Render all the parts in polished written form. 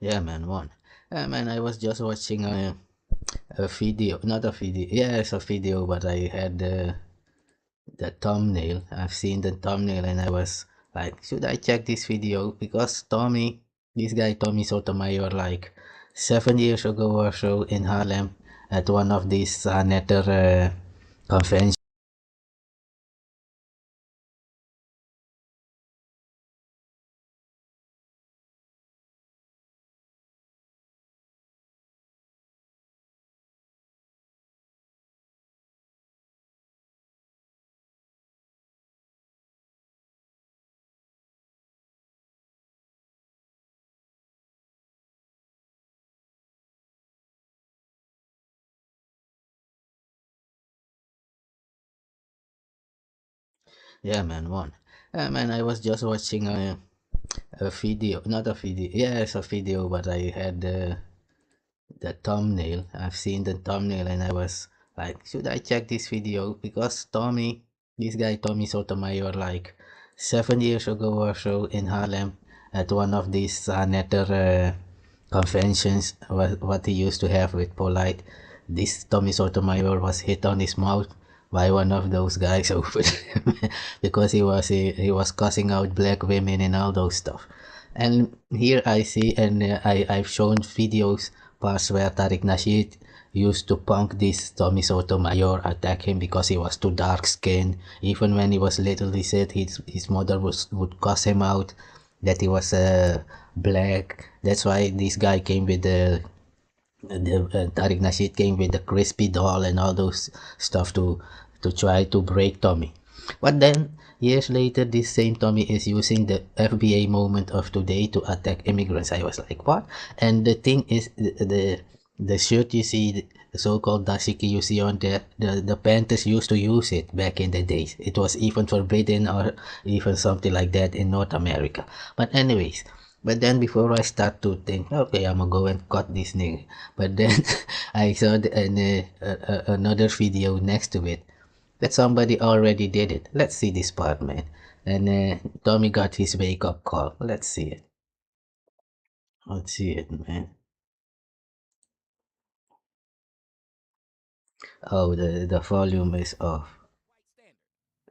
Yeah, man, one. Man, I was just watching a video, not a video. Yeah, it's a video, but I had the thumbnail. I've seen the thumbnail, and I was like, should I check this video? Because this guy Tommy Sotomayor, like 7 years ago or so in Harlem, at one of these Netter conventions. Yeah, man, one. Man, I was just watching a video, not a video. Yeah, it's a video, but I had the thumbnail. I've seen the thumbnail, and I was like, should I check this video? Because this guy Tommy Sotomayor, like 7 years ago or so in Harlem, at one of these Netter conventions, what he used to have with Polite, this Tommy Sotomayor was hit on his mouth by one of those guys over there because he was cussing out black women and all those stuff. And here I see, and I've shown videos parts where Tariq Nasheed used to punk this Tommy Sotomayor, attack him because he was too dark skinned. Even when he was little, he said his mother would cuss him out that he was black. That's why this guy came with the Tariq Nasheed came with the crispy doll and all those stuff to try to break Tommy. But then years later, this same Tommy is using the FBA moment of today to attack immigrants. I was like, what? And the thing is, the shirt you see, the so-called dashiki you see on there, the Panthers used to use it back in the days. It was even forbidden or even something like that in North America. But anyways, but then before I start to think, okay, I'm gonna go and cut this thing. But then I saw another video next to it that somebody already did it. Let's see this part, man. And Tommy got his wake up call. Let's see it. Let's see it, man. Oh, the volume is off.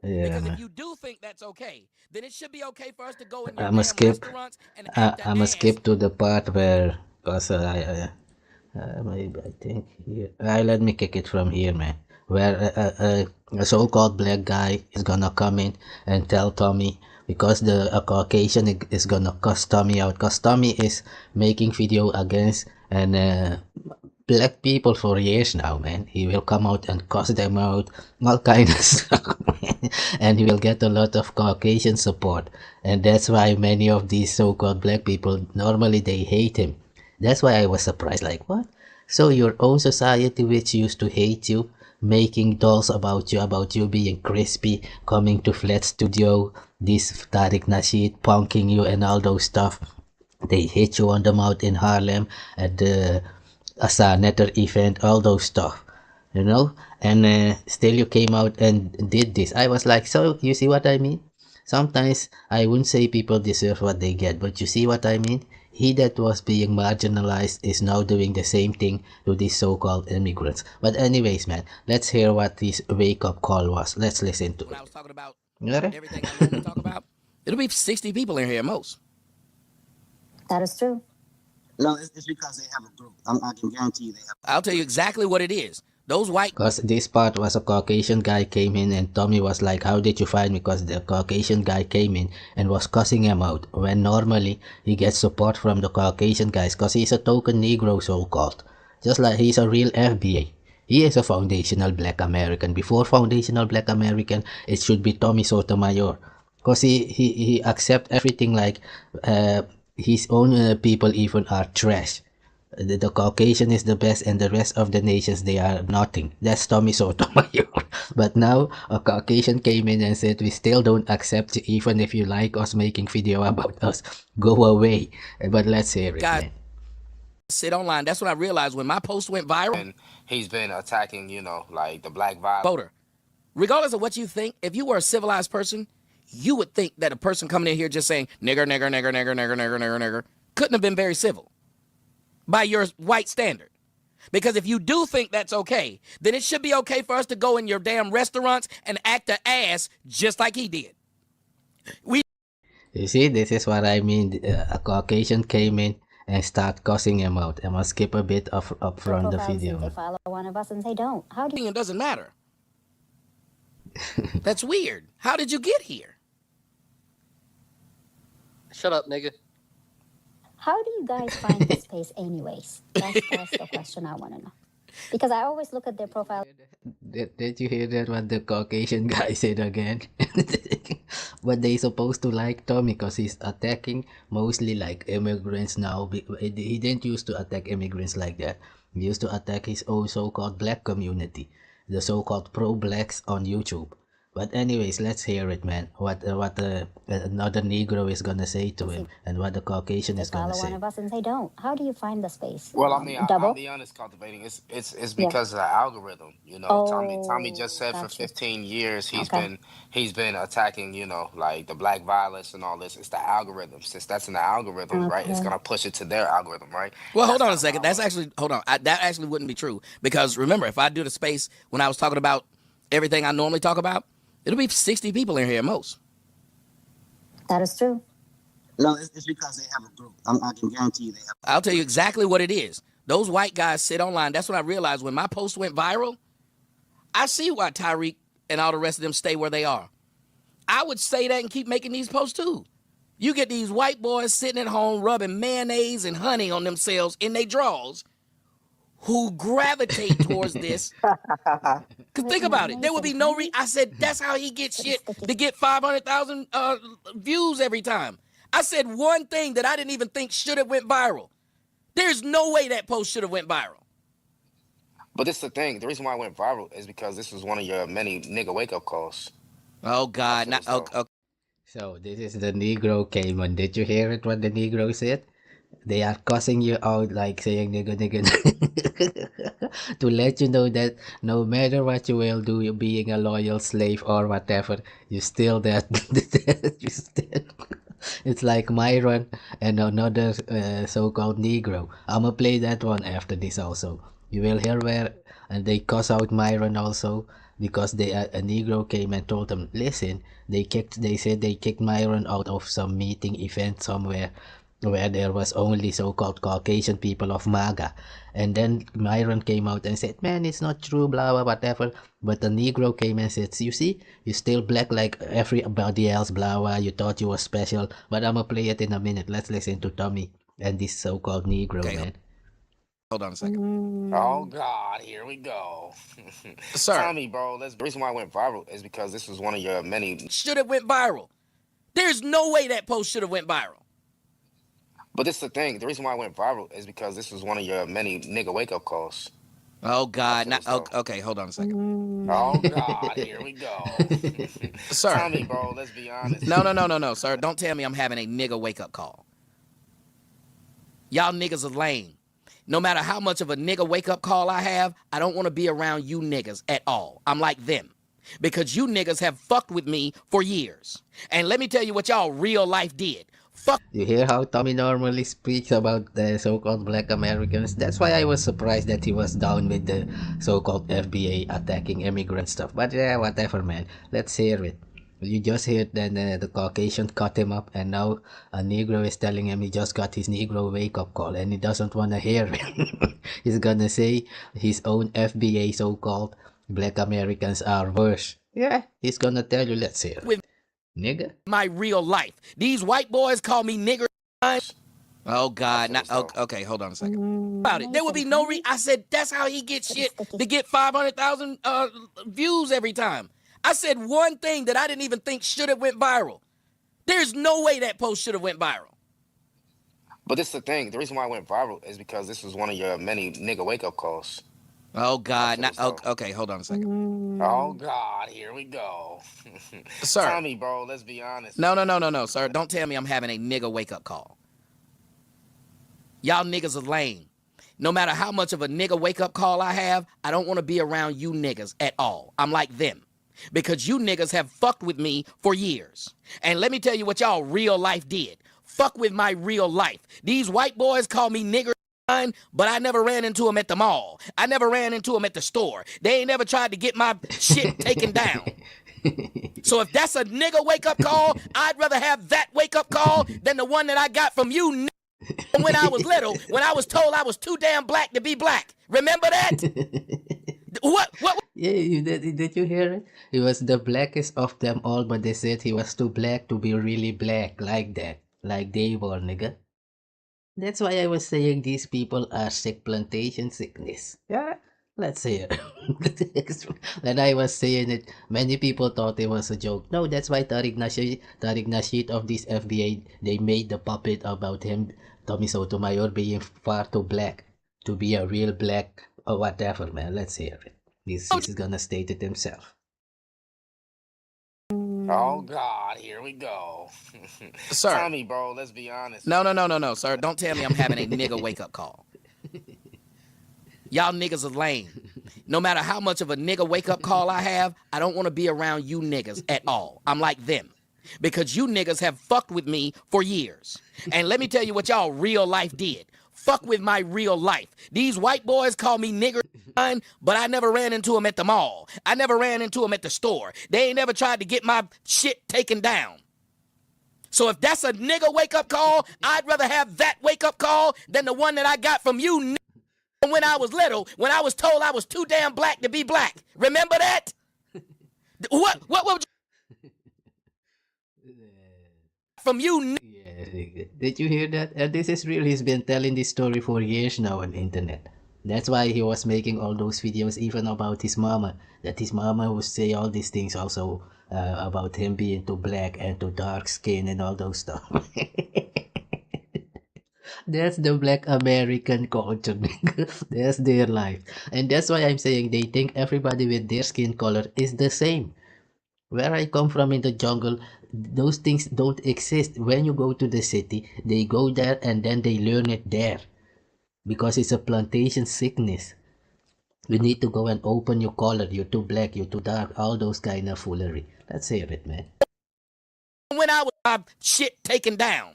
Yeah, Because if man. you do think that's okay, then it should be okay for us to go in your I'm a damn skip. restaurants and act a I'm a ass. skip to the part where, cause maybe I think here. Let me kick it from here, man. Where a so-called black guy is gonna come in and tell Tommy because a Caucasian is gonna cuss Tommy out. Cause Tommy is making video against and black people for years now, man. He will come out and cuss them out, all kind of stuff, man. And he will get a lot of Caucasian support. And that's why many of these so-called black people normally they hate him. That's why I was surprised, like, what? So your own society which used to hate you, making dolls about you being crispy, coming to flat studio, this Tariq Nasheed punking you and all those stuff. They hit you on the mouth in Harlem at the Netter event, all those stuff, you know? And still you came out and did this. I was like, so you see what I mean? Sometimes I wouldn't say people deserve what they get, but you see what I mean? He that was being marginalized is now doing the same thing to these so-called immigrants. But anyways, man, let's hear what this wake-up call was. Let's listen to When I it. was talking about You ready? everything I normally talk about, it'll be 60 people in here at most. That is true. No, it's because they have a group. I can guarantee you they have. I'll tell you exactly what it is. Those white Because this part was a Caucasian guy came in and Tommy was like, how did you find me? Because the Caucasian guy came in and was cussing him out. When normally he gets support from the Caucasian guys because he's a token Negro so-called. Just like he's a real FBA. He is a foundational black American. Before foundational black American, it should be Tommy Sotomayor. Because he accept everything like his own people even are trash. The Caucasian is the best and the rest of the nations they are nothing. That's Tommy Sotomayor. But now a Caucasian came in and said we still don't accept you even if you like us making video about us. Go away. But let's hear it, guys man. sit online. That's when I realized when my post went viral. And he's been attacking, like the black vibe. Voter. Regardless of what you think, if you were a civilized person, you would think that a person coming in here just saying nigger, nigger, nigger, nigger, nigger, nigger, nigger, nigger couldn't have been very civil. by your white standard. Because if you do think that's okay, then it should be okay for us to go in your damn restaurants and act an ass just like he did. You see, this is what I mean. A Caucasian came in and start cussing him out. I must skip a bit up front the video. They follow one of us and they don't. How do you? It doesn't matter. That's weird. How did you get here? Shut up, nigga. How do you guys find this space, anyways? That's the question I want to know. Because I always look at their profile. Did you hear that what the Caucasian guy said again? But they supposed to like Tommy because he's attacking mostly like immigrants now. He didn't used to attack immigrants like that. He used to attack his own so-called black community, the so-called pro-blacks on YouTube. But anyways, let's hear it, man. What another Negro is gonna say to him, and what the Caucasian They is gonna follow one say. of us and they don't. How do you find the space? Well, I mean, Double? I'll be honest, cultivating. It's because of the algorithm. You know, Tommy just said for gotcha. 15 years he's Okay. been attacking, you know, like the black violence and all this. It's the algorithm. Since that's in the algorithm, right? It's Okay. gonna push it to their algorithm, right? Well, hold That's on a not second. how That's it works. actually, hold on. That actually wouldn't be true. Because remember, if I do the space when I was talking about everything I normally talk about, it'll be 60 people in here at most. That is true. No, it's because they have a group. I can guarantee you they have. I'll tell you exactly what it is. Those white guys sit online. That's when I realized when my post went viral, I see why Tariq and all the rest of them stay where they are. I would say that and keep making these posts too. You get these white boys sitting at home rubbing mayonnaise and honey on themselves in their drawers who gravitate towards this. Because think about it. There would be no I said, that's how he gets shit to get 500,000 views every time. I said one thing that I didn't even think should have went viral. There's no way that post should have went viral. But it's the thing. The reason why it went viral is because this was one of your many nigga wake up calls. Oh, God. That's what it's Okay. So this is the Negro came on. Did you hear it? What the Negro said? They are cussing you out like saying nigga nigga to let you know that no matter what you will do, you being a loyal slave or whatever, you still that you still. It's like Myron and another so-called Negro. I'ma play that one after this also. You will hear where and they cuss out Myron also because a Negro came and told them, listen, they said they kicked Myron out of some meeting event somewhere where there was only so-called Caucasian people of MAGA. And then Myron came out and said, man, it's not true, blah, blah, whatever. But the Negro came and said, you see, you're still black like everybody else, blah, blah. You thought you were special. But I'm going to play it in a minute. Let's listen to Tommy and this so-called Negro, Okay. man. Hold on a second. Oh God, here we go. Sir. Tommy, bro, the reason why it went viral is because this was one of your many. Should have went viral. There's no way that post should have went viral. But it's the thing. The reason why it went viral is because this was one of your many nigga wake up calls. Oh, God. That's what it's Okay, hold on a second. Oh God, here we go. Sir. Tommy, bro, let's be honest. No, sir. Don't tell me I'm having a nigga wake-up call. Y'all niggas are lame. No matter how much of a nigga wake-up call I have, I don't want to be around you niggas at all. I'm like them. Because you niggas have fucked with me for years. And let me tell you what y'all real life did. Fuck. You hear how Tommy normally speaks about the so-called black Americans? That's why I was surprised that he was down with the so-called FBA attacking immigrant stuff. But yeah, whatever, man. Let's hear it. You just heard that the Caucasian cut him up, and now a Negro is telling him he just got his Negro wake-up call, and he doesn't want to hear it. He's gonna say his own FBA so-called black Americans are worse. Yeah, he's gonna tell you. Let's hear it. With Nigga. my real life. These white boys call me nigger. Oh, God. Okay, hold on a second. About it. There would be no I said, that's how he gets shit to get 500,000 views every time. I said one thing that I didn't even think should have went viral. There's no way that post should have went viral. But it's the thing. The reason why it went viral is because this was one of your many nigga wake up calls. Oh, God. That's what it's Okay, hold on a second. Oh God, here we go. Sir. Tommy, bro, let's be honest. No, sir. Don't tell me I'm having a nigga wake-up call. Y'all niggas are lame. No matter how much of a nigga wake-up call I have, I don't want to be around you niggas at all. I'm like them. Because you niggas have fucked with me for years. And let me tell you what y'all real life did. Fuck with my real life. These white boys call me nigger. but I never ran into them at the mall. I never ran into them at the store. They ain't never tried to get my shit taken down. So if that's a nigga wake-up call, I'd rather have that wake-up call than the one that I got from you when I was little, when I was told I was too damn black to be black. Remember that? What? Yeah, did you hear it? He was the blackest of them all, but they said he was too black to be really black, like that. Like they were, nigga. That's why I was saying these people are sick, plantation sickness. Yeah, let's hear. When I was saying it, many people thought it was a joke. No, that's why Tariq Nasheed of this FBA, they made the puppet about him, Tommy Sotomayor, being far too black to be a real black or whatever, man. Let's hear it. This is gonna state it himself. Oh God, here we go. Sir. Tommy, bro, let's be honest. No, sir. Don't tell me I'm having a nigga wake-up call. Y'all niggas are lame. No matter how much of a nigga wake-up call I have, I don't want to be around you niggas at all. I'm like them. Because you niggas have fucked with me for years. And let me tell you what y'all real life did. Fuck with my real life. These white boys call me nigger, but I never ran into them at the mall. I never ran into them at the store. They ain't never tried to get my shit taken down. So if that's a nigga wake-up call, I'd rather have that wake-up call than the one that I got from you when I was little, when I was told I was too damn black to be black. Remember that? What would you... From you... Yeah, did you hear that? And this is real. He's been telling this story for years now on the internet. That's why he was making all those videos, even about his mama. That his mama would say all these things also about him being too black and too dark skin and all those stuff. That's the black American culture. That's their life. And that's why I'm saying they think everybody with their skin color is the same. Where I come from in the jungle, those things don't exist. When you go to the city, they go there and then they learn it there. Because it's a plantation sickness. You need to go and open your collar. You're too black, you're too dark, all those kind of foolery. Let's hear it, man. When I was my shit taken down.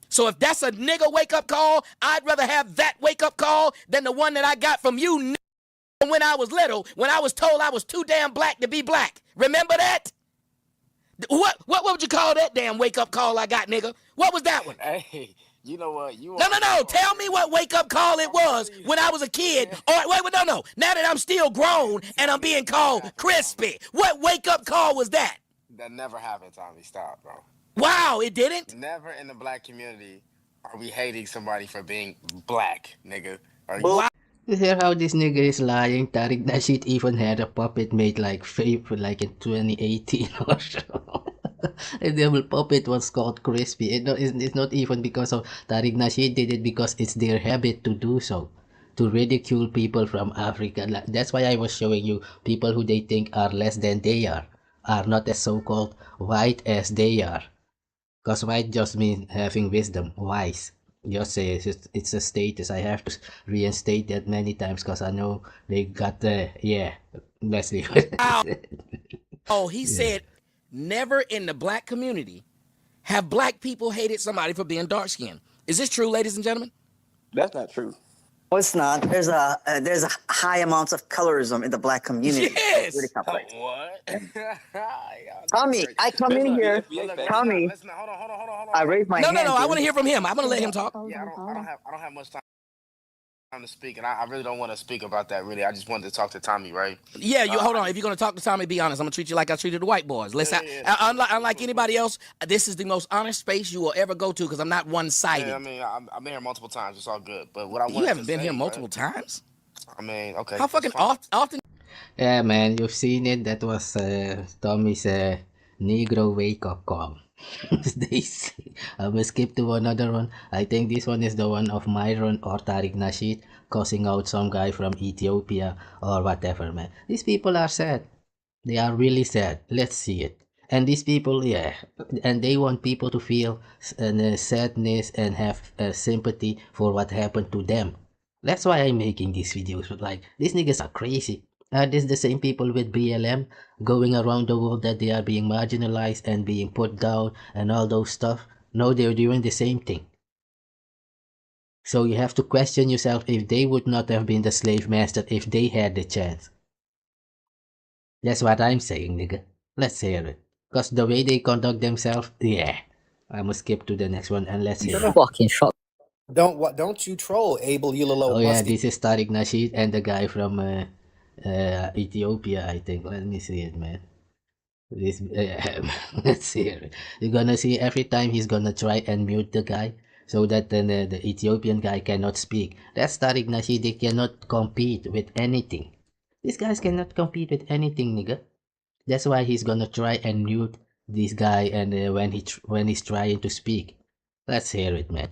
So if that's a nigga wake-up call, I'd rather have that wake-up call than the one that I got from you when I was little, when I was told I was too damn black to be black. Remember that? What would you call that damn wake-up call I got, nigga? What was that one? Hey, you know what? You No. Tell me what wake-up call it was when I was a kid. Or wait, no. Now that I'm still grown and I'm being called crispy, what wake-up call was that? That never happened, Tommy. Stop, bro. Wow, it didn't? Never in the black community are we hating somebody for being black, nigga. Wow. You hear how this nigga is lying? Tariq Nasheed even had a puppet made like in 2018 or so. And the puppet was called Crispy. It's not even because of Tariq Nasheed did it, because it's their habit to do so. To ridicule people from Africa. That's why I was showing you people who they think are less than they are not as so-called white as they are. Because white just means having wisdom, wise. Just say it's a status. I have to reinstate that many times because I know they got the, yeah, let's leave it. Oh, he said, never in the black community have black people hated somebody for being dark-skinned. Is this true, ladies and gentlemen? That's not true. No, it's not. There's a high amounts of colorism in the black community. Yes. Really complex. What? Tommy, I come in here. Tommy, Listen, hold on. I raised my hand. No. I want to hear from him. I'm going to let him talk. Yeah, I don't have much time to speak, and I really don't want to speak about that. Really, I just wanted to talk to Tommy, right? Yeah, hold on. If you're going to talk to Tommy, be honest. I'm going to treat you like I treated the white boys. Unlike anybody else, this is the most honest space you will ever go to because I'm not one-sided. Yeah, I mean, I've been here multiple times. It's all good. But what I want You haven't been here multiple times? I mean, okay. How fucking often? Yeah, man, you've seen it. That was Tommy's Negro wake-up call. They say. I'm gonna skip to another one. I think this one is the one of Myron or Tariq Nasheed cussing out some guy from Ethiopia or whatever, man. These people are sad. They are really sad. Let's see it. And these people, yeah, and they want people to feel sadness and have sympathy for what happened to them. That's why I'm making these videos. But like, these niggas are crazy. Are this the same people with BLM going around the world that they are being marginalized and being put down and all those stuff? No, they're doing the same thing. So you have to question yourself if they would not have been the slave master if they had the chance. That's what I'm saying, nigga. Let's hear it. Because the way they conduct themselves, yeah. I'm gonna skip to the next one and let's hear it. Fucking shot. Don't you troll, Abel Ulalo Oh yeah, Musty. this is Tariq Nasheed and the guy from Ethiopia, I think. Let me see it, man. This let's see it. You're gonna see every time he's gonna try and mute the guy so that then the Ethiopian guy cannot speak. That's Tariq Nasheed. They cannot compete with anything. These guys cannot compete with anything, nigga. That's why he's gonna try and mute this guy and when he's trying to speak. Let's hear it, man.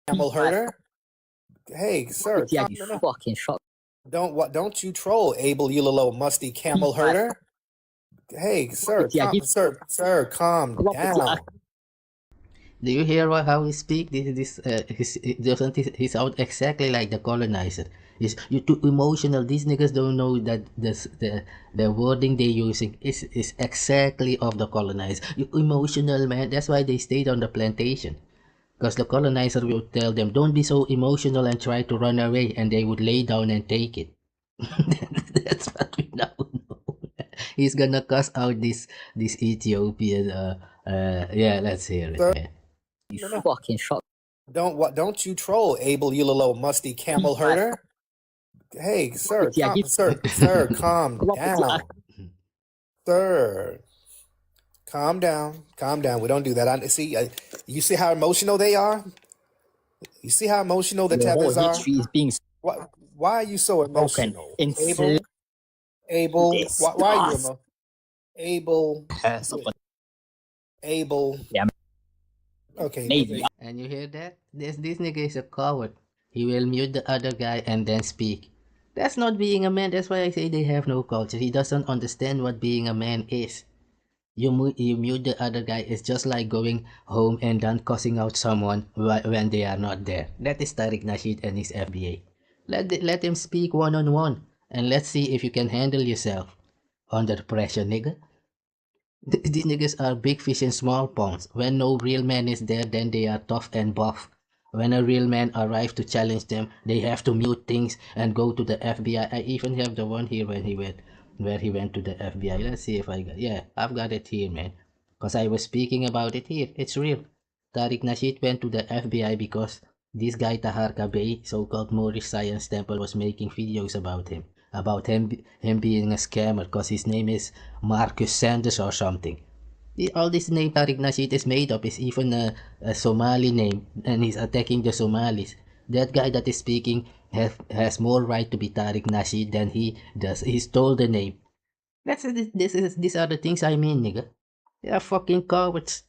Camel herder. Hey, sir. Fucking shot. Don't you troll, Abel Ulalo Musty camel herder. Hey, sir. Sir, calm down. Do you hear how he speak? He sound exactly like the colonizer. You too emotional. These niggas don't know that the wording they using is exactly of the colonizer. You emotional, man. That's why they stayed on the plantation. Because the colonizer would tell them, don't be so emotional and try to run away, and they would lay down and take it. That's what we now know. He's gonna cuss out this Ethiopian. Yeah, let's hear it. Man. Fucking shot. Don't you troll, Abel Ulalo Musty camel herder. Hey, sir. Sir, calm down. Sir. Calm down. We don't do that. You see how emotional they are? You see how emotional the tethers are? Is being Why are you so emotional? Abel, why are you emotional? Abel. Yeah. Okay. Maybe. And you hear that? This nigga is a coward. He will mute the other guy and then speak. That's not being a man. That's why I say they have no culture. He doesn't understand what being a man is. You mute the other guy. It's just like going home and then cussing out someone when they are not there. That is Tariq Nasheed and his FBA. Let him speak one-on-one. And let's see if you can handle yourself under pressure, nigga. These niggas are big fish in small ponds. When no real man is there, then they are tough and buff. When a real man arrives to challenge them, they have to mute things and go to the FBI. I even have the one here where he went to the FBI. Let's see if I got. Yeah, I've got it here, man. Because I was speaking about it here. It's real. Tariq Nasheed went to the FBI because this guy Tahar Kabey, so-called Moorish Science Temple, was making videos about him. About him being a scammer because his name is Marcus Sanders or something. All this name Tariq Nasheed is made up. Is even a Somali name, and he's attacking the Somalis. That guy that is speaking has more right to be Tariq Nasheed than he does. He stole the name. These are the things I mean, nigga. They are fucking cowards.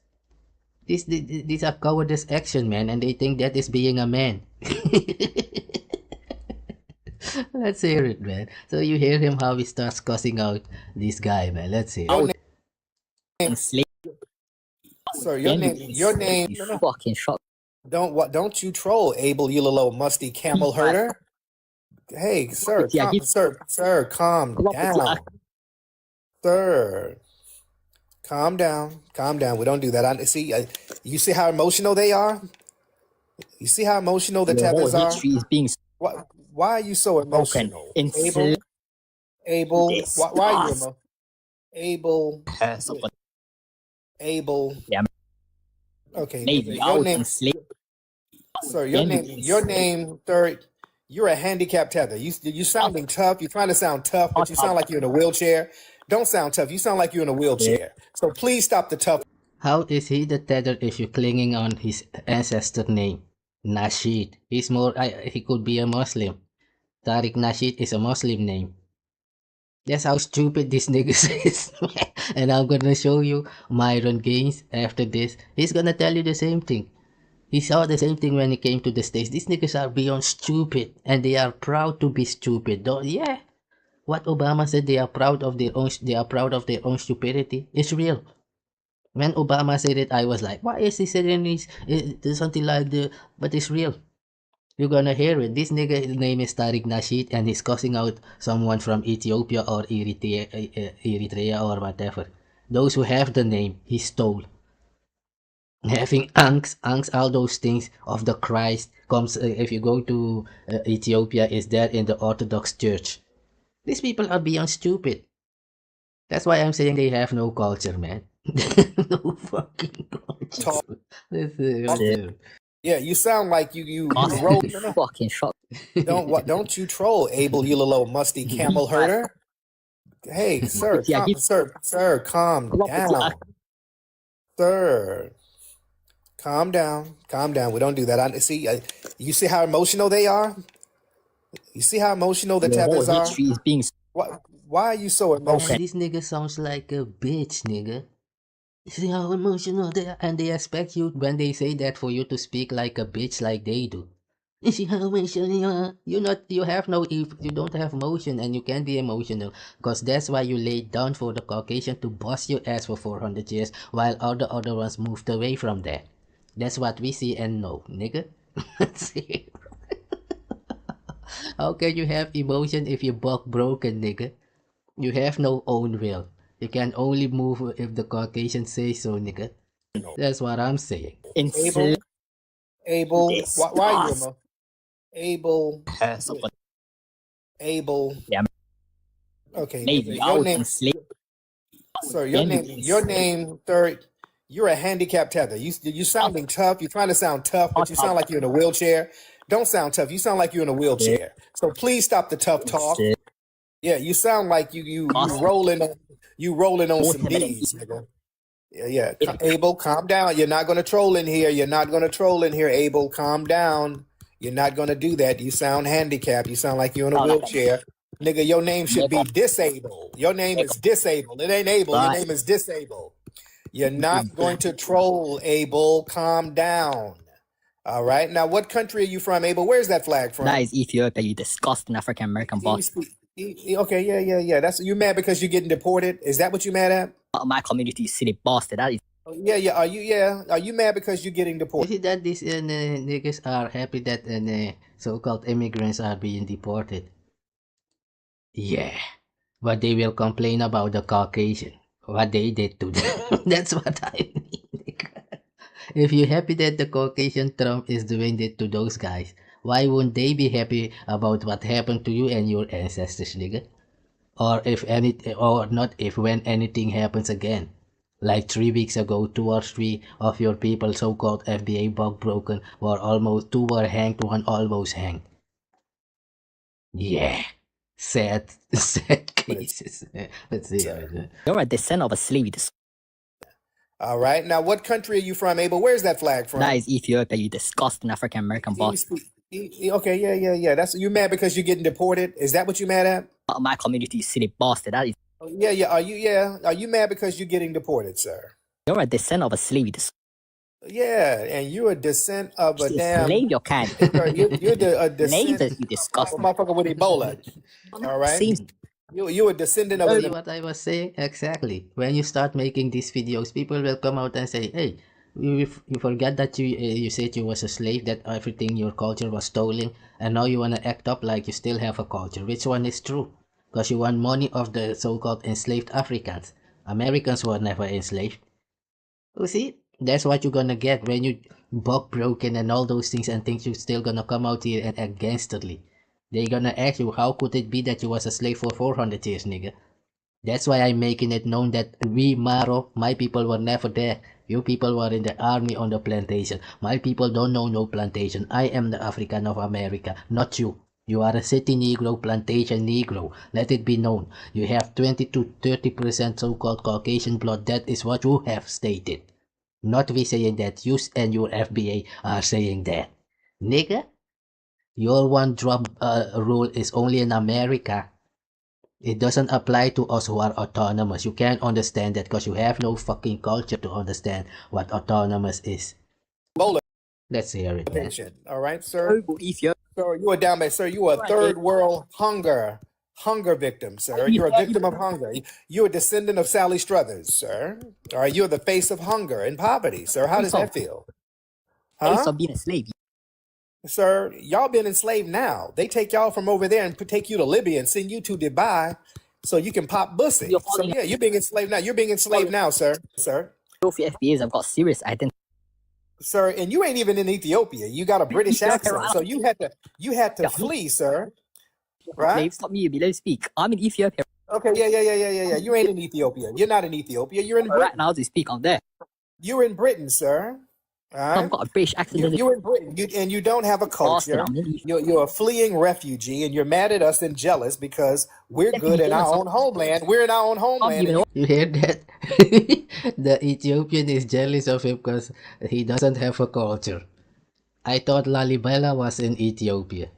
These are cowardice action, man, and they think that is being a man. Let's hear it, man. So you hear him how he starts cussing out this guy, man. Let's hear it. Sir, your name. Fucking shot. Don't you troll, Abel Ulalo Musty camel herder. Hey, sir. Sir, calm down. Sir, calm down. We don't do that. You see how emotional they are? You see how emotional the tethers are? Is being Why are you so emotional? Abel, why are you emotional? Abel. Yeah. Okay. Maybe Your name, sir. Your name, sir. You're a handicapped tether. You sounding tough. You're trying to sound tough, but you sound like you're in a wheelchair. Don't sound tough. You sound like you're in a wheelchair. So please stop the tough. How is he the tether if you're clinging on his ancestor name? Nasheed. He could be a Muslim. Tariq Nasheed is a Muslim name. That's how stupid this nigga is. And I'm gonna show you Myron Gaines after this. He's gonna tell you the same thing. He saw the same thing when he came to the States. These niggas are beyond stupid. And they are proud to be stupid. Yeah. What Obama said, they are proud of their own stupidity. It's real. When Obama said it, I was like, why is he saying something like that? But it's real. You're gonna hear it. This nigga, his name is Tariq Nasheed, and he's cussing out someone from Ethiopia or Eritrea or whatever. Those who have the name, he stole. having angst, all those things of the Christ comes if you go to Ethiopia, is there in the Orthodox Church. These people are beyond stupid. That's why I'm saying they have no culture, man. No fucking culture. Talk. This Yeah, you sound like you roll. Fucking shot. Don't you troll, Abel, you little musty camel herder. Hey, sir, sir, calm down. Sir, calm down. We don't do that. You see how emotional they are? You see how emotional the tethers are? Why are you so emotional? This nigga sounds like a bitch, nigga. You see how emotional they are? And they expect you, when they say that, for you to speak like a bitch like they do. You see how emotional you are? You don't have emotion, and you can't be emotional, because that's why you laid down for the Caucasian to bust your ass for 400 years, while all the other ones moved away from that. That's what we see and know, nigga. See? How can you have emotion if you're buck broken, nigga? You have no own will. You can only move if the Caucasian says so, nigga. That's what I'm saying. Abel, why are you emotional? Abel. Yeah. Okay. Maybe Your name, sir. Your name, sir. You're a handicapped tether. You sounding tough. You're trying to sound tough, but you sound like you're in a wheelchair. Don't sound tough. You sound like you're in a wheelchair. So please stop the tough talk. Yeah, you sound like you rolling on some D's, nigga. Yeah. Abel, calm down. You're not gonna troll in here. Abel, calm down. You're not gonna do that. You sound handicapped. You sound like you're in a wheelchair. Nigga, your name should be disabled. Your name is disabled. It ain't Abel. Your name is disabled. You're not going to troll, Abel. Calm down. All right. Now, what country are you from, Abel? Where's that flag from? That is Ethiopia, you disgusting African American boss. Okay, yeah. That's you mad because you're getting deported? Is that what you mad at? My community, you silly bastard. That is. Yeah. Are you mad because you're getting You deported? see that these niggas are happy that so-called immigrants are being deported. Yeah. But they will complain about the Caucasian. What they did to them. That's what I mean. If you're happy that the Caucasian Trump is doing it to those guys, why wouldn't they be happy about what happened to you and your ancestors, nigga? Or when anything happens again. Like 3 weeks ago, 2 or 3 of your people, so-called FBA bug broken, two were hanged, one almost hanged. Yeah. Sad cases. Let's see. You're a descendant of a slave. All right. Now, what country are you from, Abel? Where's that flag from? That is Ethiopia, you disgusting African American boss. Okay, yeah. That's you mad because you're getting deported? Is that what you mad at? My community, you silly bastard. That is. Yeah. Are you mad because you're getting deported, sir? You're a descendant of a slave. Yeah, and you're a descent of a damn slave. Your kind. You're a descent you disgusting motherfucker with Ebola. All right. You're a descendant of what I was saying exactly. When you start making these videos, people will come out and say, "Hey, you forgot that you said you was a slave, that everything your culture was stolen, and now you wanna act up like you still have a culture." Which one is true? Because you want money of the so-called enslaved Africans. Americans were never enslaved. You see, that's what you're gonna get when you buck broken and all those things, and think you're still gonna come out here and act gangsterly. They're gonna ask you, how could it be that you was a slave for 400 years, nigga? That's why I'm making it known that we, Maro, my people were never there. You people were in the army on the plantation. My people don't know no plantation. I am the African of America, not you. You are a city Negro, plantation Negro. Let it be known. You have 20 to 30% so-called Caucasian blood. That is what you have stated. Not we saying that. You and your FBA are saying that. Nigga? Your one drop rule is only in America. It doesn't apply to us who are autonomous. You can't understand that because you have no fucking culture to understand what autonomous is. Let's hear it, man. All right, sir. Sir, you are down there, sir. You are a third world hunger victim, sir. You're a victim of hunger. You're a descendant of Sally Struthers, sir. All right, you're the face of hunger and poverty, sir. How does that feel? Huh? Being a slave. Sir, y'all been enslaved now. They take y'all from over there and take you to Libya and send you to Dubai so you can pop bussy. So yeah, you're being enslaved now. You're being enslaved now, sir. FBAs have got serious identity. Sir, and you ain't even in Ethiopia. You got a British accent, so you had to flee, sir. Right? Stop me below speak. I'm in Ethiopia. Okay, yeah. You ain't in Ethiopia. You're not in Ethiopia. You're in Right Britain. now to speak on there. You're in Britain, sir. All right? I've got a British accent. You're in Britain, and you don't have a culture. You're a fleeing refugee, and you're mad at us and jealous because we're good in our own homeland. We're in our own homeland. You hear that? The Ethiopian is jealous of him because he doesn't have a culture. I thought Lalibela was in Ethiopia.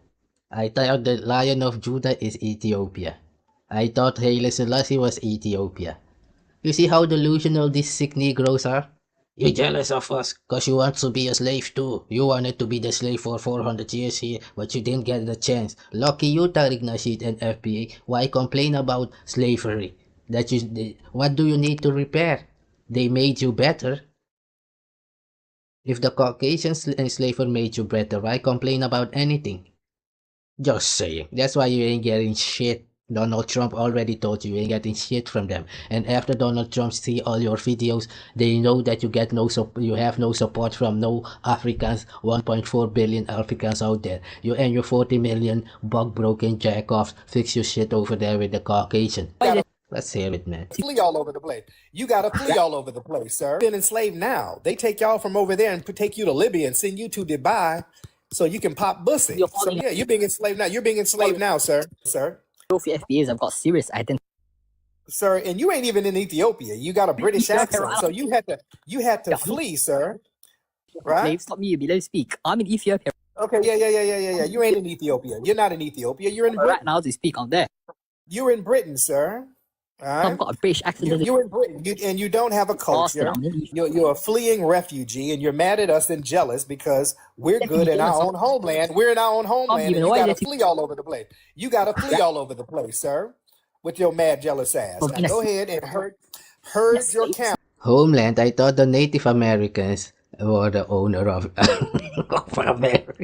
I thought the Lion of Judah is Ethiopia. I thought Haile Selassie was Ethiopia. You see how delusional these sick Negroes are? You're jealous of us because you want to be a slave too. You wanted to be the slave for 400 years here, but you didn't get the chance. Lucky you, Tariq Nasheed and FBA. Why complain about slavery? What do you need to repair? They made you better. If the Caucasian enslaver made you better, why complain about anything? Just saying. That's why you ain't getting shit. Donald Trump already told you ain't getting shit from them. And after Donald Trump see all your videos, they know that you have no support from no Africans, 1.4 billion Africans out there. You and your 40 million bug-broken jack-offs fix your shit over there with the Caucasian. Let's hear it, man. Flee all over the place. You got to flee all over the place, sir. Been enslaved now. They take y'all from over there and take you to Libya and send you to Dubai so you can pop bussy. So yeah, you're being enslaved now. You're being enslaved now, sir. Trophy FBAs, I've got serious identity. Sir, and you ain't even in Ethiopia. You got a British accent, so you had to flee, sir. Right? Stop me below speak. I'm in Ethiopia. Okay, yeah. You ain't in Ethiopia. You're not in Ethiopia. You're in Britain. Right now to speak on there. You're in Britain, sir. All right? I've got a British accent. You're in Britain, and you don't have a culture. You're a fleeing refugee, and you're mad at us and jealous because we're good in our own homeland. We're in our own homeland, and you got to flee all over the place. You got to flee all over the place, sir, with your mad, jealous ass. Now go ahead and herd your camel. Homeland, I thought the Native Americans were the owner of America.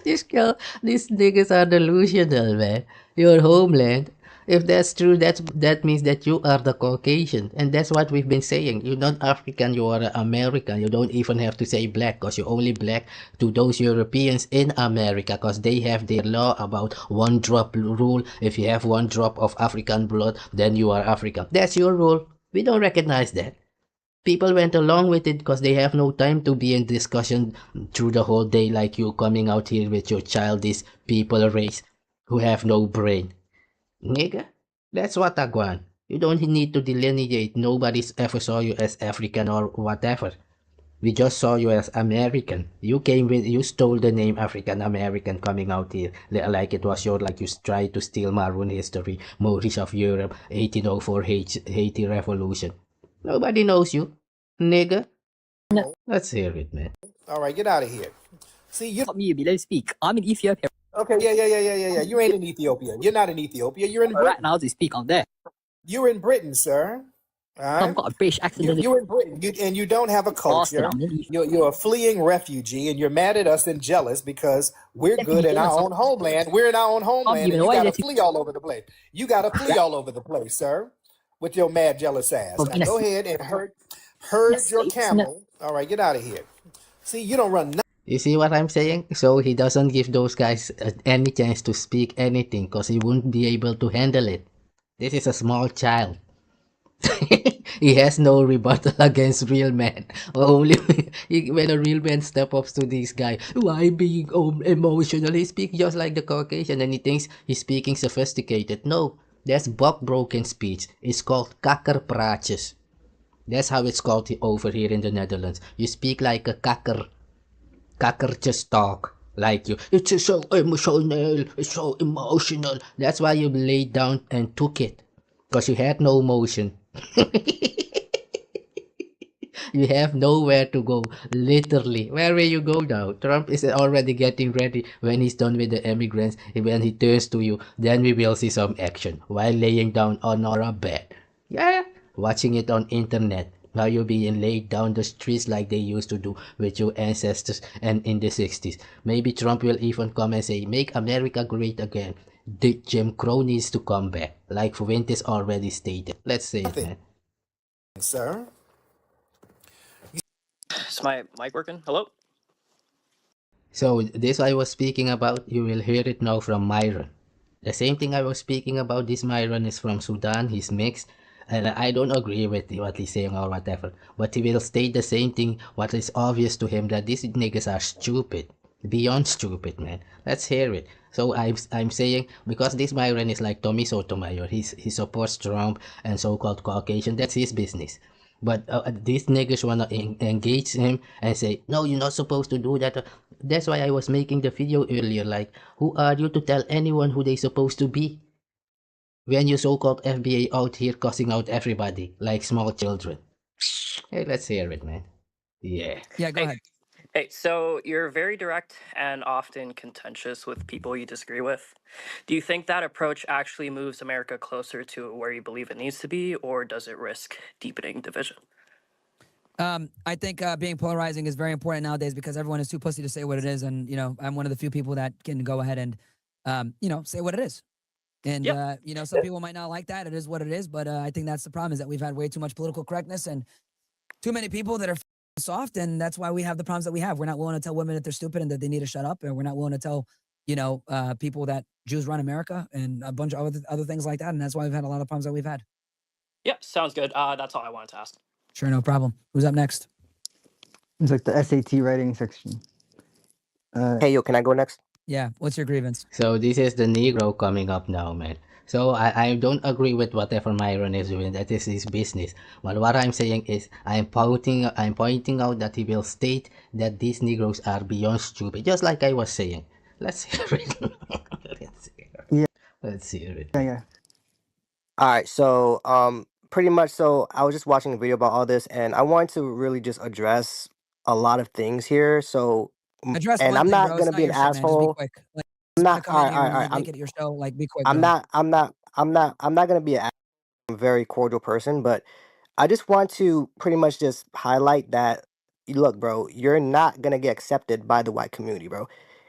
These niggas are delusional, man. Your homeland. If that's true, that means that you are the Caucasian. And that's what we've been saying. You're not African, you are American. You don't even have to say black because you're only black to those Europeans in America because they have their law about one drop rule. If you have one drop of African blood, then you are African. That's your rule. We don't recognize that. People went along with it because they have no time to be in discussion through the whole day like you coming out here with your childish people race who have no brain. Nigga, that's what I want. You don't need to delineate. Nobody's ever saw you as African or whatever. We just saw you as American. You stole the name African American coming out here like it was like you tried to steal Maroon history, Maurice of Europe, 1804 Haiti Revolution. Nobody knows you, nigga. Let's hear it, man. All right, get out of here. See, you Stop me below speak. I'm in Ethiopia. Okay, yeah. You ain't in Ethiopia. You're not in Ethiopia. You're in Britain. Right now to speak on there. You're in Britain, sir. All right? I've got a British accent. You're in Britain, and you don't have a culture. You're a fleeing refugee, and you're mad at us and jealous because we're good in our own homeland. We're in our own homeland, and you got to flee all over the place. You got to flee all over the place, sir, with your mad, jealous ass. Now go ahead and herd your camel. All right, get out of here. See, you don't run nothing. You see what I'm saying? So he doesn't give those guys any chance to speak anything because he won't be able to handle it. This is a small child. He has no rebuttal against real men. Only when a real man steps up to this guy, why being emotional? He speaks just like the Caucasian and he thinks he's speaking sophisticated. No, that's broken speech. It's called kakkerpraatjes. That's how it's called over here in the Netherlands. You speak like a kakker. Kakker just talk like you. It's so emotional. It's so emotional. That's why you laid down and took it. Because you had no motion. You have nowhere to go. Literally. Where will you go now? Trump is already getting ready when he's done with the immigrants. When he turns to you, then we will see some action. While laying down on our bed. Yeah. Watching it on internet. Now you're being laid down the streets like they used to do with your ancestors and in the 60s. Maybe Trump will even come and say, make America great again. The Jim Crow needs to come back, like Fuentes already stated. Let's say it, man. Sir. Is my mic working? Hello? So this I was speaking about, you will hear it now from Myron. The same thing I was speaking about, this Myron is from Sudan, he's mixed. And I don't agree with what he's saying or whatever. But he will state the same thing, what is obvious to him, that these niggas are stupid. Beyond stupid, man. Let's hear it. So I'm saying, because this Myron is like Tommy Sotomayor, he supports Trump and so-called Caucasian, that's his business. But these niggas wanna engage him and say, no, you're not supposed to do that. That's why I was making the video earlier, like, who are you to tell anyone who they supposed to be? When you so-called FBA out here cussing out everybody, like small children. Hey, let's hear it, man. Yeah. Yeah, go ahead. Hey, so you're very direct and often contentious with people you disagree with. Do you think that approach actually moves America closer to where you believe it needs to be, or does it risk deepening division? I think being polarizing is very important nowadays because everyone is too pussy to say what it is, and I'm one of the few people that can go ahead and say what it is. And some people might not like that. It is what it is, but I think that's the problem, is that we've had way too much political correctness and too many people that are soft, and that's why we have the problems that we have. We're not willing to tell women that they're stupid and that they need to shut up, and we're not willing to tell people that Jews run America and a bunch of other things like that, and that's why we've had a lot of problems that we've had. Yeah, sounds good. That's all I wanted to ask. Sure, no problem. Who's up next? It's like the SAT writing section. Hey, yo, can I go next? Yeah, what's your grievance? So this is the Negro coming up now, man. So I don't agree with whatever Myron is doing. That is his business. But what I'm saying is I'm pointing out that he will state that these Negroes are beyond stupid, just like I was saying. Let's hear it. Let's hear it. Yeah. All right, so pretty much, so I was just watching a video about all this, and I wanted to really just address a lot of things here. So, Address and one I'm thing, not bro. gonna It's be not an your shit, man. Just be asshole. quick. Like, I'm wanna not. come All in right, here all and right, all really right. make it your show. Like, be quick, I'm bro. not gonna be a very cordial person, but I just want to pretty much just highlight that, look, bro, you're not gonna get accepted by the white community, bro.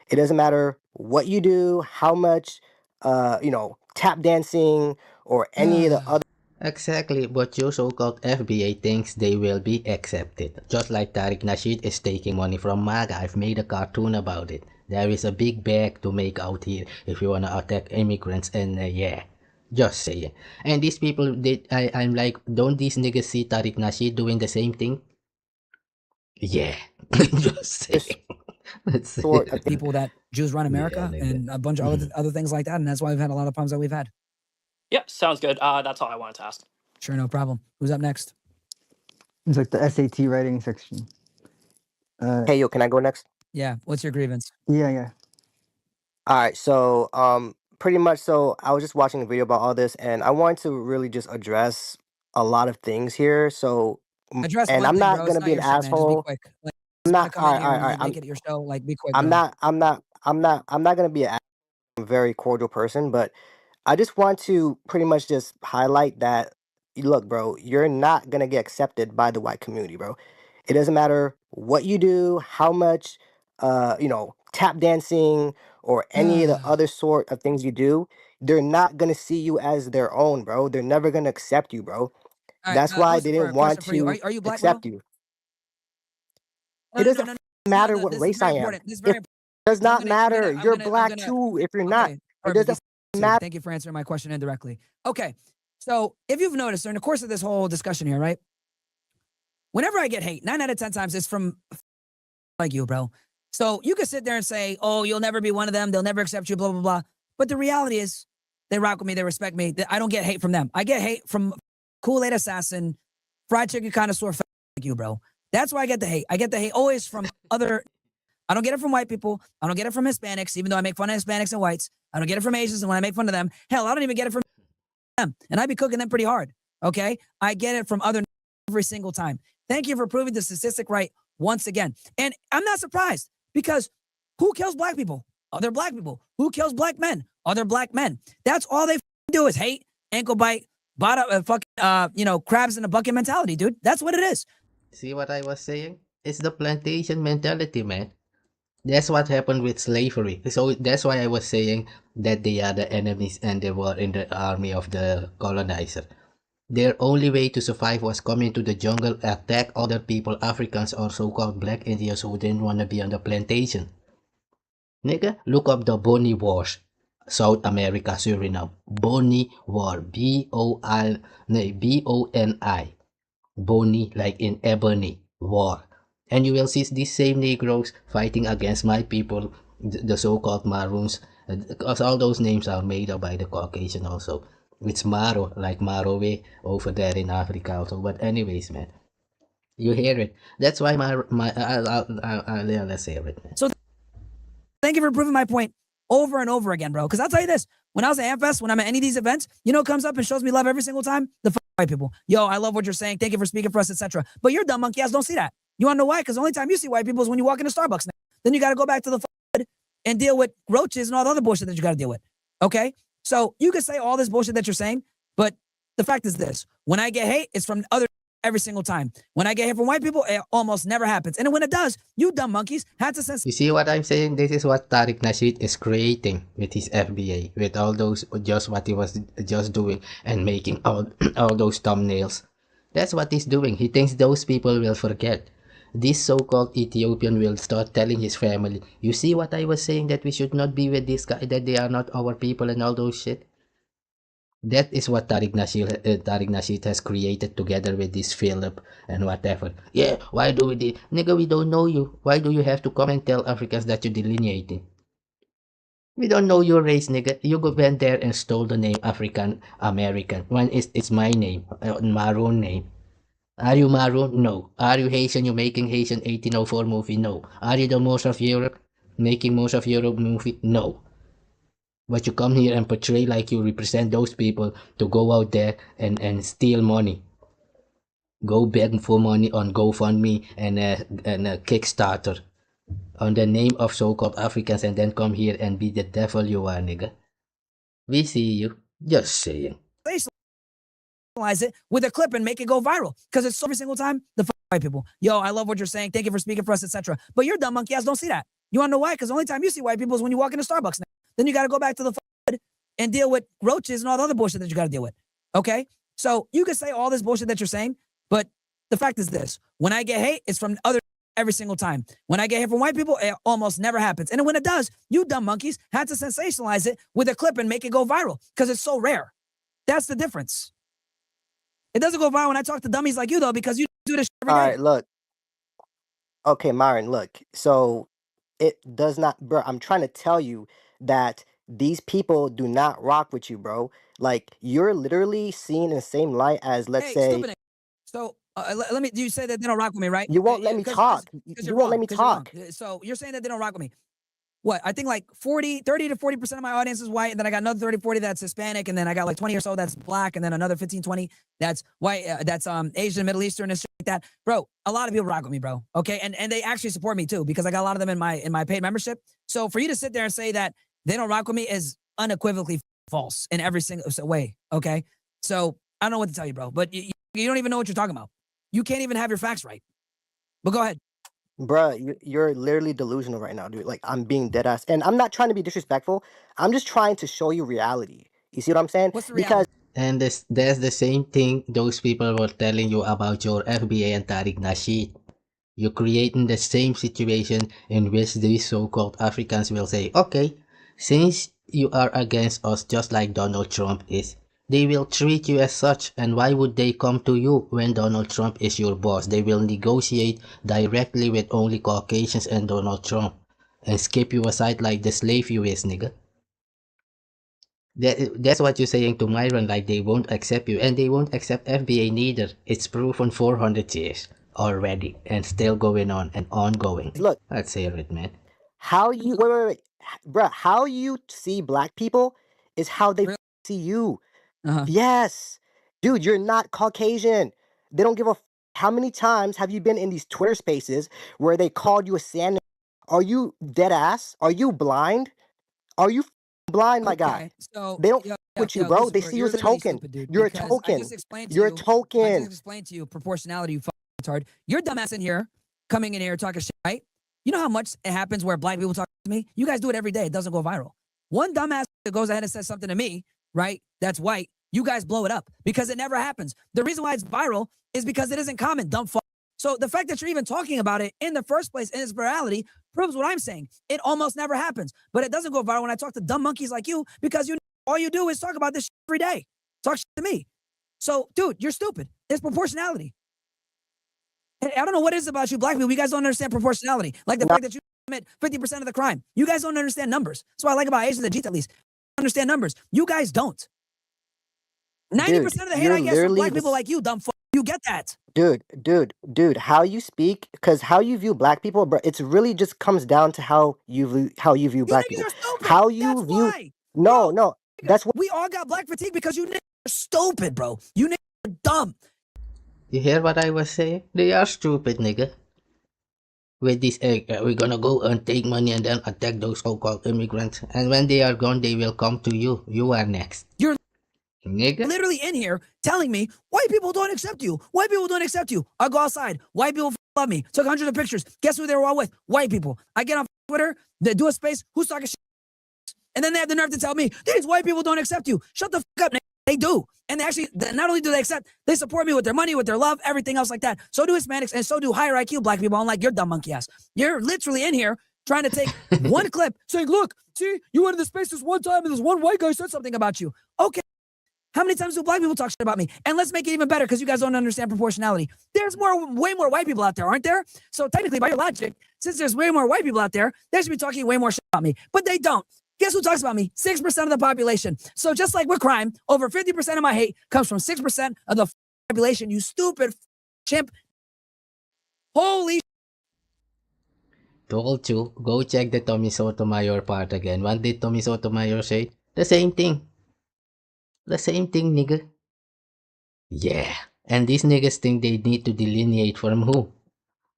It doesn't matter what you do, how much, tap dancing or any of the other. Exactly, but your so-called FBA thinks they will be accepted. Just like Tariq Nasheed is taking money from MAGA. I've made a cartoon about it. There is a big bag to make out here if you wanna attack immigrants, and yeah. Just saying. And these people, I'm like, don't these niggas see Tariq Nasheed doing the same thing? Yeah. Just saying. Let's see. People that Jews run America and a bunch of other things like that, and that's why we've had a lot of problems that we've had. Yeah, sounds good. That's all I wanted to ask. Sure, no problem. Who's up next? It's like the SAT writing section. Hey, yo, can I go next? Yeah, what's your grievance? Yeah. All right, so pretty much, so I was just watching a video about all this, and I wanted to really just address a lot of things here. So, Address and one I'm thing, not bro. gonna It's be not an your shit, man. Just be asshole. quick. Like, I'm wanna not. come All in right, here all and right, all really right. make it your show. Like, be quick, I'm bro. not gonna be a very cordial person, but I just want to pretty much just highlight that, look, bro, you're not gonna get accepted by the white community, bro. It doesn't matter what you do, how much, tap dancing or any of the other sort of things you do. They're not gonna see you as their own, bro. They're never gonna accept you, bro. All right, That's why they Lucifer, didn't a want question for you. to Are you black, bro? accept you. No, It doesn't matter no. what This is race very I am. important. This is very It does not I'm matter. gonna, You're black too. If you're not, okay, it perfect. doesn't He's matter. Thank you for answering my question indirectly. Okay, so if you've noticed during the course of this whole discussion here, right? Whenever I get hate, 9 out of 10 times it's from like you, bro. So you can sit there and say, oh, you'll never be one of them. They'll never accept you, blah, blah, blah. But the reality is they rock with me. They respect me. I don't get hate from them. I get hate from Kool-Aid assassin, fried chicken connoisseur like you, bro. That's why I get the hate. I get the hate always from other. I don't get it from white people. I don't get it from Hispanics, even though I make fun of Hispanics and whites. I don't get it from Asians, and when I make fun of them, hell, I don't even get it from them. And I be cooking them pretty hard, okay? I get it from other every single time. Thank you for proving the statistic right once again. And I'm not surprised, because who kills black people? Other black people. Who kills black men? Other black men. That's all they do is hate, ankle bite, crabs in a bucket mentality, dude. That's what it is. See what I was saying? It's the plantation mentality, man. That's what happened with slavery. So that's why I was saying that they are the enemies and they were in the army of the colonizer. Their only way to survive was come into the jungle, attack other people, Africans or so-called black Indians who didn't want to be on the plantation. Nigga, look up the Boni Wars. South America, Suriname. Boni War. B-O-N-I. Boni, like in ebony. War. And you will see these same Negroes fighting against my people, the so-called Maroons. Because all those names are made up by the Caucasian also. It's Maro, like Marowe over there in Africa also. But anyways, man, you hear it. That's why let's hear it, man. So thank you for proving my point over and over again, bro. Because I'll tell you this, when I was at Amfest, when I'm at any of these events, you know what comes up and shows me love every single time? The white people. Yo, I love what you're saying. Thank you for speaking for us, etc. But your dumb monkey ass don't see that. You want to know why? Because the only time you see white people is when you walk into Starbucks now. Then you got to go back to the and deal with roaches and all the other bullshit that you got to deal with. Okay? So you can say all this bullshit that you're saying, but the fact is this. When I get hate, it's from other every single time. When I get hate from white people, it almost never happens. And when it does, you dumb monkeys had to sense. You see what I'm saying? This is what Tariq Nasheed is creating with his FBA, with all those, just what he was just doing and making all those thumbnails. That's what he's doing. He thinks those people will forget. This so-called Ethiopian will start telling his family, you see what I was saying, that we should not be with this guy, that they are not our people and all those shit. That is what Tariq Nasheed has created together with this Philip and whatever. Yeah, why do we do? Nigga, we don't know you. Why do you have to come and tell Africans that you're delineating? We don't know your race, nigga. You went there and stole the name African American. When it's my name, Maroon name. Are you Maroon? No. Are you Haitian? You making Haitian 1804 movie? No. Are you the most of Europe? Making most of Europe movie? No. But you come here and portray like you represent those people to go out there and steal money. Go beg for money on GoFundMe and a Kickstarter on the name of so-called Africans, and then come here and be the devil you are, nigga. We see you. Just saying. It with a clip and make it go viral because it's every single time the white people. Yo, I love what you're saying. Thank you for speaking for us, etc. But your dumb monkey ass don't see that. You want to know why? Because the only time you see white people is when you walk into Starbucks now. Then you got to go back to the and deal with roaches and all the other bullshit that you got to deal with. Okay? So you can say all this bullshit that you're saying, but the fact is this. When I get hate, it's from other every single time. When I get hate from white people, it almost never happens. And when it does, you dumb monkeys had to sensationalize it with a clip and make it go viral because it's so rare. That's the difference. It doesn't go viral when I talk to dummies like you, though, because you do this every day. All right, look. Okay, Myron, look. So it does not, bro. I'm trying to tell you that these people do not rock with you, bro. Like, you're literally seen in the same light as, let's say. Stupid. So let me. You say that they don't rock with me, right? You won't let me talk. You won't let me talk. So you're saying that they don't rock with me. What? I think like 30 to 40% of my audience is white, and then I got another 30, 40 that's Hispanic, and then I got like 20 or so that's black, and then another 15, 20 that's white, that's Asian, Middle Eastern, and shit like that. Bro, a lot of people rock with me, bro. Okay, and they actually support me too because I got a lot of them in my paid membership. So for you to sit there and say that they don't rock with me is unequivocally false in every single way. Okay, so I don't know what to tell you, bro, but you don't even know what you're talking about. You can't even have your facts right. But go ahead. Bruh, you're literally delusional right now, dude. Like, I'm being dead ass. And I'm not trying to be disrespectful. I'm just trying to show you reality. You see what I'm saying? What's the reality? And there's the same thing those people were telling you about your FBA and Tariq Nasheed. You're creating the same situation in which these so-called Africans will say, okay, since you are against us just like Donald Trump is, they will treat you as such, and why would they come to you when Donald Trump is your boss? They will negotiate directly with only Caucasians and Donald Trump and skip you aside like the slave you is, nigga. That's what you're saying to Myron, like they won't accept you, and they won't accept FBA neither. It's proven 400 years already and still going on and ongoing. Look, let's hear it, man. How you wait, bruh? How you see black people is how they see you. Yes, dude, you're not Caucasian. They don't give a how many times have you been in these Twitter spaces where they called you a sand? Are you dead ass? Are you blind? Are you blind, my guy? So they don't with you, bro. They see you as a token. You're a token. You're a token. I just explained to you proportionality, you retard. You're dumbass in here, coming in here talking shit, right? You know how much it happens where black people talk to me? You guys do it every day. It doesn't go viral. One dumbass that goes ahead and says something to me, right? That's white. You guys blow it up because it never happens. The reason why it's viral is because it isn't common, dumb fuck. So the fact that you're even talking about it in the first place in its virality proves what I'm saying. It almost never happens, but it doesn't go viral when I talk to dumb monkeys like you because all you do is talk about this shit every day. Talk shit to me. So, dude, you're stupid. It's proportionality. And I don't know what it is about you black people. You guys don't understand proportionality. Like the fact that you commit 50% of the crime. You guys don't understand numbers. That's what I like about Asians and Jeets at least. Understand numbers. You guys don't. 90% of the hate I get from black people like you, dumb fuck. You get that. Dude, how you speak, because how you view black people, bro, it's really just comes down to how you view black people. How you That's view why. no, that's what we all got black fatigue because you niggas are stupid, bro. You niggas are dumb. You hear what I was saying? They are stupid, nigga. With this, we're gonna go and take money and then attack those so-called immigrants. And when they are gone, they will come to you. You are next. You're nigga literally in here telling me white people don't accept you. White people don't accept you. I go outside. White people love me. Took hundreds of pictures. Guess who they were all with? White people. I get on Twitter. They do a space. Who's talking shit? And then they have the nerve to tell me these white people don't accept you. Shut the fuck up, nigga. They do. And they actually, not only do they accept, they support me with their money, with their love, everything else like that. So do Hispanics and so do higher IQ black people. I'm like, you're dumb monkey ass. You're literally in here trying to take one clip saying, look, see, you went into the space this one time and this one white guy said something about you. Okay. How many times do black people talk shit about me? And let's make it even better because you guys don't understand proportionality. There's way more white people out there, aren't there? So technically, by your logic, since there's way more white people out there, they should be talking way more shit about me. But they don't. Guess who talks about me? 6% of the population. So just like with crime, over 50% of my hate comes from 6% of the population. You stupid chimp. Holy told you, go check the Tommy Sotomayor part again. What did Tommy Sotomayor say? The same thing. The same thing, nigga. Yeah. And these niggas think they need to delineate from who.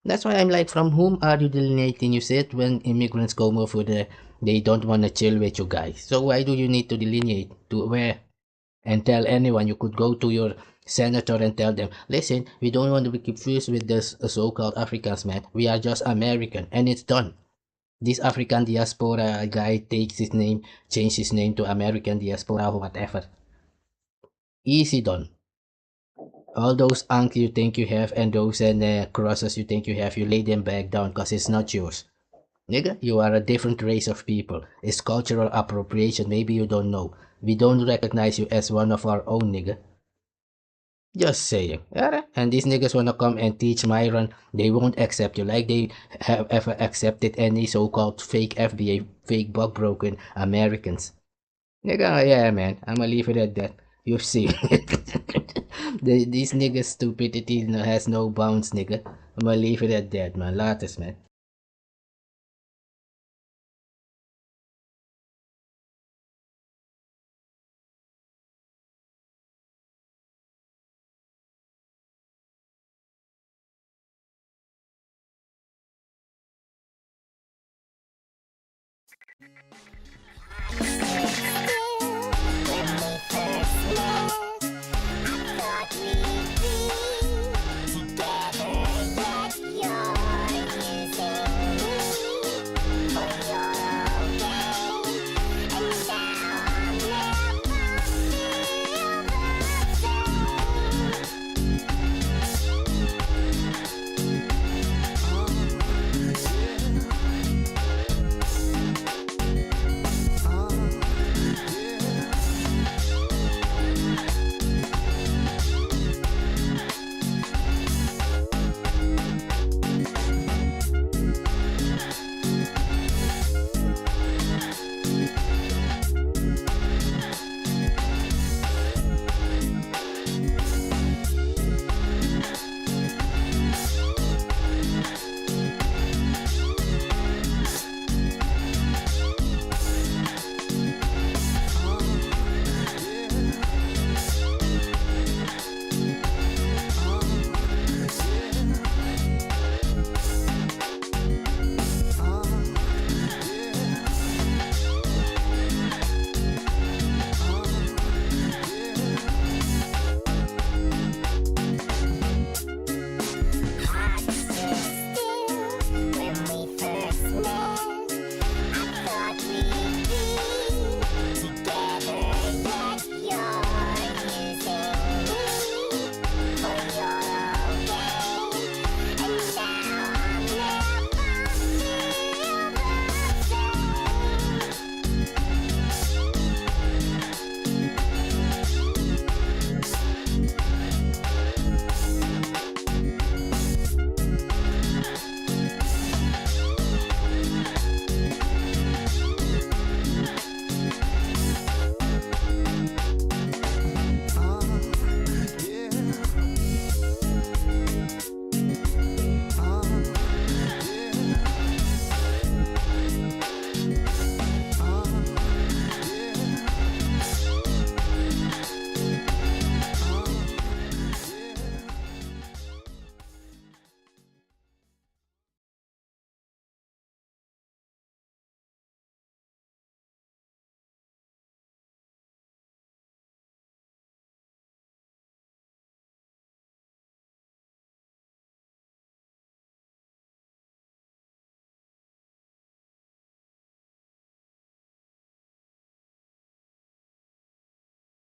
That's why I'm like, from whom are you delineating? You said when immigrants come over there, they don't want to chill with you guys. So why do you need to delineate? To where? And tell anyone. You could go to your senator and tell them, listen, we don't want to be confused with this so-called Africans, man. We are just American. And it's done. This African diaspora guy takes his name, changes his name to American diaspora or whatever. Easy done. All those ank you think you have and those crosses you think you have, you lay them back down because it's not yours. Nigga, you are a different race of people. It's cultural appropriation. Maybe you don't know. We don't recognize you as one of our own, nigga. Just saying. And these niggas wanna come and teach Myron, they won't accept you like they have ever accepted any so-called fake FBA, fake bug broken Americans. Nigga, yeah, man. I'ma leave it at that. You've seen these niggas' stupidity has no bounds, nigga. I'ma leave it at that, man. Latest, man.